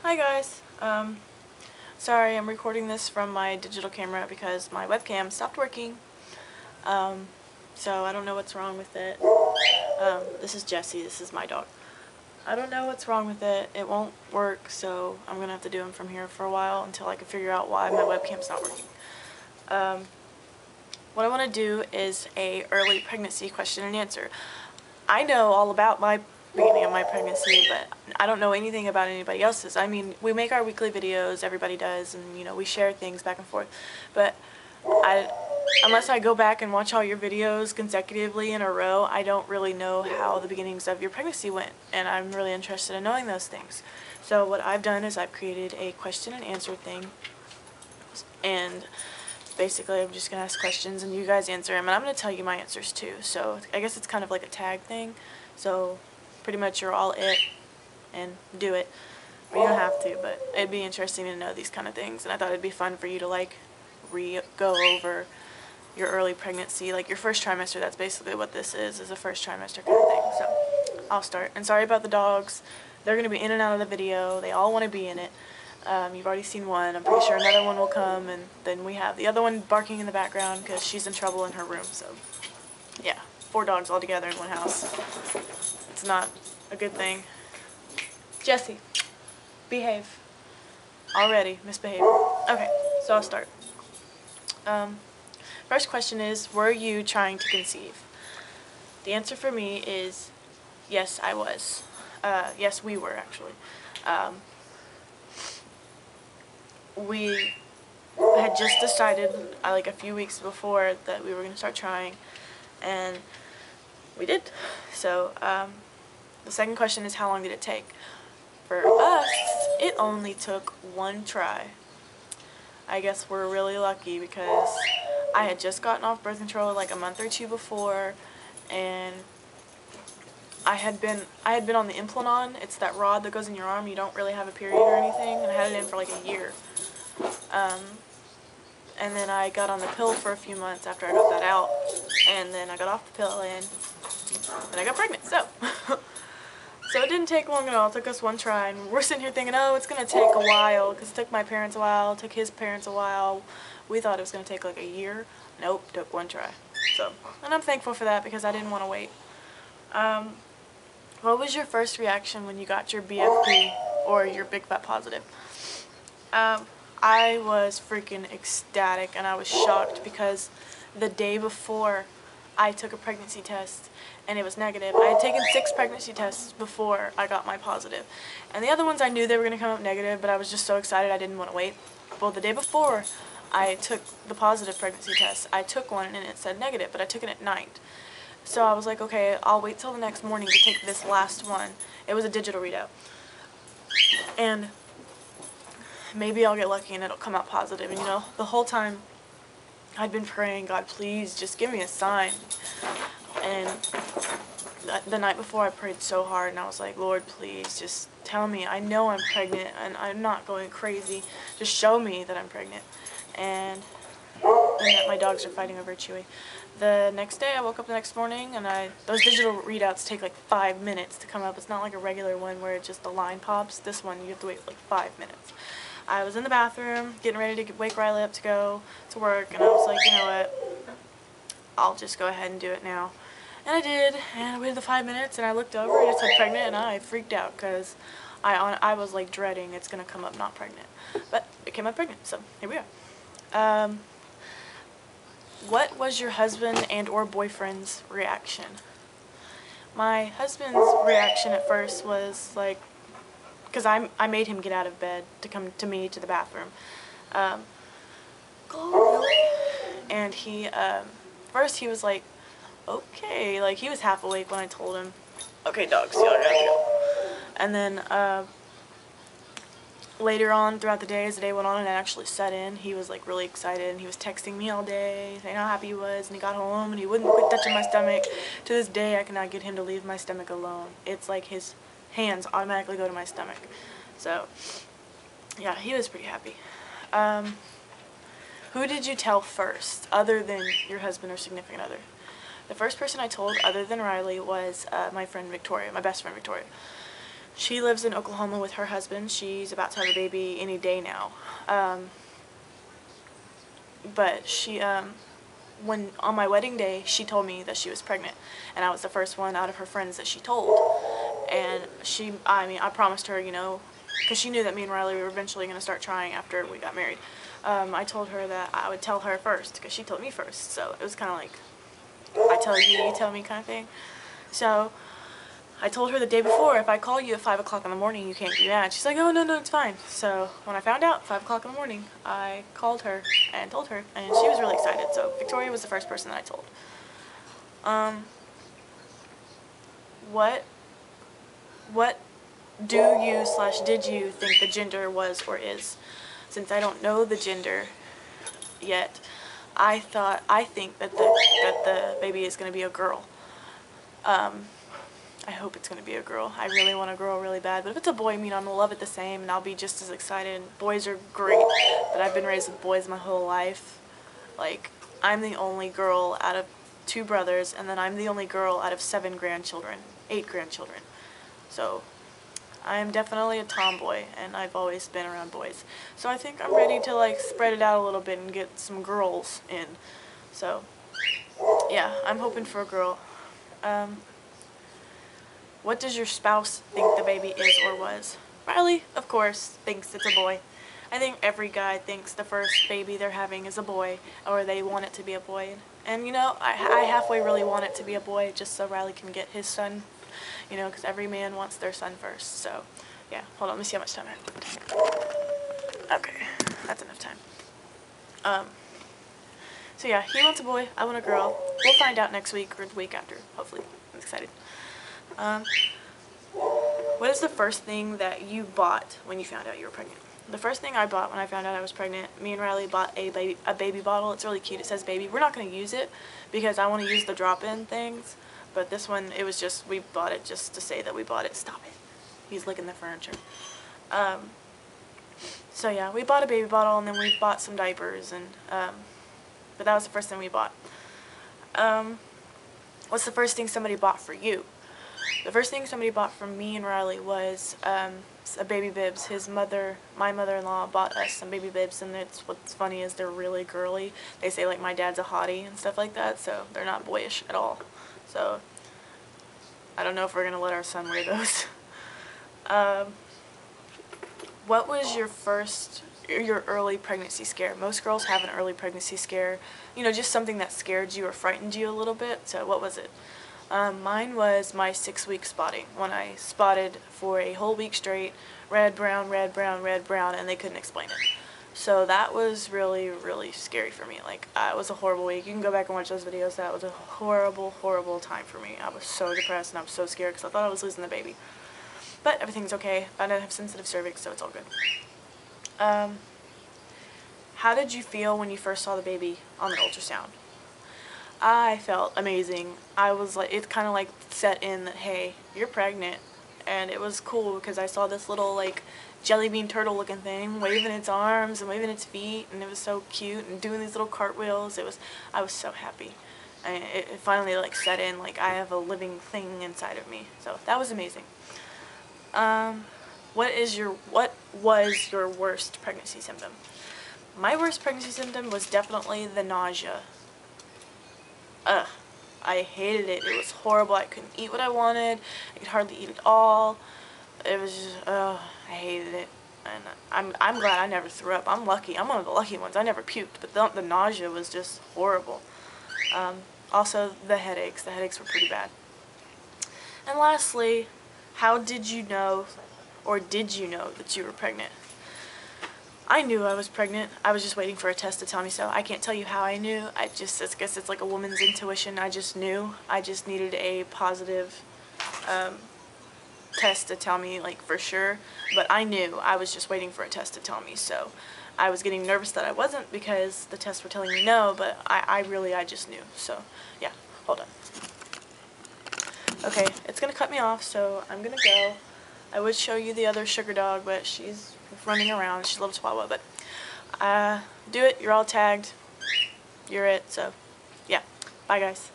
Hi guys. Sorry, I'm recording this from my digital camera because my webcam stopped working. So I don't know what's wrong with it. This is Jessie, this is my dog. I don't know what's wrong with it. It won't work, so I'm gonna have to do them from here for a while until I can figure out why my webcam's not working. What I want to do is a early pregnancy question and answer. I know all about my beginning of my pregnancy, but I don't know anything about anybody else's. I mean, we make our weekly videos, everybody does, and you know, we share things back and forth, but unless I go back and watch all your videos consecutively in a row, I don't really know how the beginnings of your pregnancy went, and I'm really interested in knowing those things. So what I've done is I've created a question and answer thing, and basically I'm just going to ask questions and you guys answer them, and I'm going to tell you my answers too. So I guess it's kind of like a tag thing, so pretty much you're all it and do it. But you don't have to, but it'd be interesting to know these kind of things, and I thought it'd be fun for you to like go over your early pregnancy, like your first trimester. That's basically what this is a first trimester kind of thing. So I'll start. And sorry about the dogs. They're going to be in and out of the video. They all want to be in it. You've already seen one. I'm pretty sure another one will come, and then we have the other one barking in the background because she's in trouble in her room. So yeah, 4 dogs all together in one house. It's not a good thing. Jessie, behave. Already misbehaving. Okay, so I'll start. First question is, were you trying to conceive? The answer for me is yes, I was. Yes, we were actually. We had just decided like a few weeks before that we were going to start trying, and we did. So the second question is, how long did it take? For us, it only took 1 try. I guess we're really lucky because I had just gotten off birth control like a month or 2 before, and I had been on the Implanon. It's that rod that goes in your arm. You don't really have a period or anything, and I had it in for like a year. And then I got on the pill for a few months after I got that out, and then I got off the pill, and then I got pregnant. So so it didn't take long at all. It took us 1 try, and we're sitting here thinking, oh, it's going to take a while, because it took my parents a while, it took his parents a while. We thought it was going to take like a year. Nope, took 1 try. So, and I'm thankful for that because I didn't want to wait. What was your first reaction when you got your BFP or your Big Fat Positive? I was freaking ecstatic, and I was shocked because the day before I took a pregnancy test and it was negative. I had taken 6 pregnancy tests before I got my positive, and the other ones I knew they were going to come up negative, but I was just so excited I didn't want to wait. Well, the day before I took the positive pregnancy test, I took one and it said negative, but I took it at night. So I was like, okay, I'll wait till the next morning to take this last one. It was a digital readout, and maybe I'll get lucky and it'll come out positive. And you know, the whole time I'd been praying, God, please just give me a sign. And the night before I prayed so hard, and I was like, Lord, please just tell me. I know I'm pregnant and I'm not going crazy. Just show me that I'm pregnant. And that my dogs are fighting over Chewy. The next day, I woke up the next morning, and those digital readouts take like 5 minutes to come up. It's not like a regular one where just the line pops. This one, you have to wait like 5 minutes. I was in the bathroom, getting ready to wake Riley up to go to work, and I was like, you know what, I'll just go ahead and do it now. And I did, and I waited the 5 minutes, and I looked over, and it said pregnant, and I freaked out, because I was like dreading it's going to come up not pregnant. But it came up pregnant, so here we are. What was your husband and or boyfriend's reaction? My husband's reaction at first was like, because I made him get out of bed to come to me to the bathroom. And he, first he was like, okay, like he was half awake when I told him, okay dogs, y'all gotta go. And then later on throughout the day, as the day went on and it actually set in, he was like really excited, and he was texting me all day saying how happy he was, and he got home and he wouldn't quit touching my stomach. To this day I cannot get him to leave my stomach alone. It's like his hands automatically go to my stomach. So yeah, he was pretty happy. Who did you tell first other than your husband or significant other? The first person I told other than Riley was my friend Victoria, my best friend Victoria. She lives in Oklahoma with her husband. She's about to have a baby any day now. But she, when on my wedding day, she told me that she was pregnant, and I was the first one out of her friends that she told. And I promised her, you know, because she knew that me and Riley were eventually going to start trying after we got married. I told her that I would tell her first, because she told me first. So it was kind of like, I tell you, you tell me kind of thing. So I told her the day before, if I call you at 5 o'clock in the morning, you can't be mad. She's like, oh, no, it's fine. So when I found out, 5 o'clock in the morning, I called her and told her, and she was really excited. So Victoria was the first person that I told. What do you / did you think the gender was or is? Since I don't know the gender yet, I think that the baby is going to be a girl. I hope it's going to be a girl. I really want a girl really bad. But if it's a boy, I mean, I'm going to love it the same, and I'll be just as excited. Boys are great, but I've been raised with boys my whole life. Like, I'm the only girl out of 2 brothers, and then I'm the only girl out of 8 grandchildren. So I'm definitely a tomboy, and I've always been around boys. So I think I'm ready to, like, spread it out a little bit and get some girls in. So, yeah, I'm hoping for a girl. What does your spouse think the baby is or was? Riley, of course, thinks it's a boy. I think every guy thinks the first baby they're having is a boy, or they want it to be a boy. And, you know, I halfway really want it to be a boy just so Riley can get his son, you know, because every man wants their son first. So, yeah, hold on, let me see how much time I have. Okay, that's enough time. So, yeah, he wants a boy, I want a girl. We'll find out next week or the week after, hopefully. I'm excited. What is the first thing that you bought when you found out you were pregnant? The first thing I bought when I found out I was pregnant, me and Riley bought a baby bottle. It's really cute. It says baby. We're not going to use it because I want to use the drop-in things. But this one, it was just, we bought it just to say that we bought it. Stop it. He's licking the furniture. So yeah, we bought a baby bottle, and then we bought some diapers, and but that was the first thing we bought. What's the first thing somebody bought for you? The first thing somebody bought for me and Riley was a baby bibs. My mother-in-law bought us some baby bibs, and what's funny is they're really girly. They say like my dad's a hottie and stuff like that, so they're not boyish at all. So I don't know if we're gonna let our son wear those. What was your early pregnancy scare? Most girls have an early pregnancy scare, you know, just something that scared you or frightened you a little bit. So what was it? Mine was my 6-week spotting, when I spotted for a whole week straight, red, brown, red, brown, red, brown, and they couldn't explain it. So that was really, really scary for me. Like, it was a horrible week. You can go back and watch those videos. That was a horrible, horrible time for me. I was so depressed, and I was so scared because I thought I was losing the baby. But everything's okay. I don't have sensitive cervix, so it's all good. How did you feel when you first saw the baby on the ultrasound? I felt amazing. I was like, it kind of like set in that, hey, you're pregnant. And it was cool because I saw this little like jelly bean turtle looking thing waving its arms and waving its feet, and it was so cute, and doing these little cartwheels. I was so happy. And it finally like set in, like I have a living thing inside of me. So that was amazing. What was your worst pregnancy symptom? My worst pregnancy symptom was definitely the nausea. I hated it. It was horrible. I couldn't eat what I wanted. I could hardly eat at all. It was just, I hated it. And I'm glad I never threw up. I'm lucky. I'm one of the lucky ones. I never puked, but the nausea was just horrible. Also, the headaches. The headaches were pretty bad. And lastly, how did you know, or did you know that you were pregnant? I knew I was pregnant. I was just waiting for a test to tell me so. I can't tell you how I knew. I guess it's like a woman's intuition. I just knew. I just needed a positive test to tell me, like, for sure. But I knew. I was just waiting for a test to tell me so. I was getting nervous that I wasn't because the tests were telling me no, but I just knew. So, yeah. Hold on. Okay, it's going to cut me off, so I'm going to go. I would show you the other sugar dog, but she's running around. She's a little chihuahua, but do it. You're all tagged. You're it. So, yeah. Bye, guys.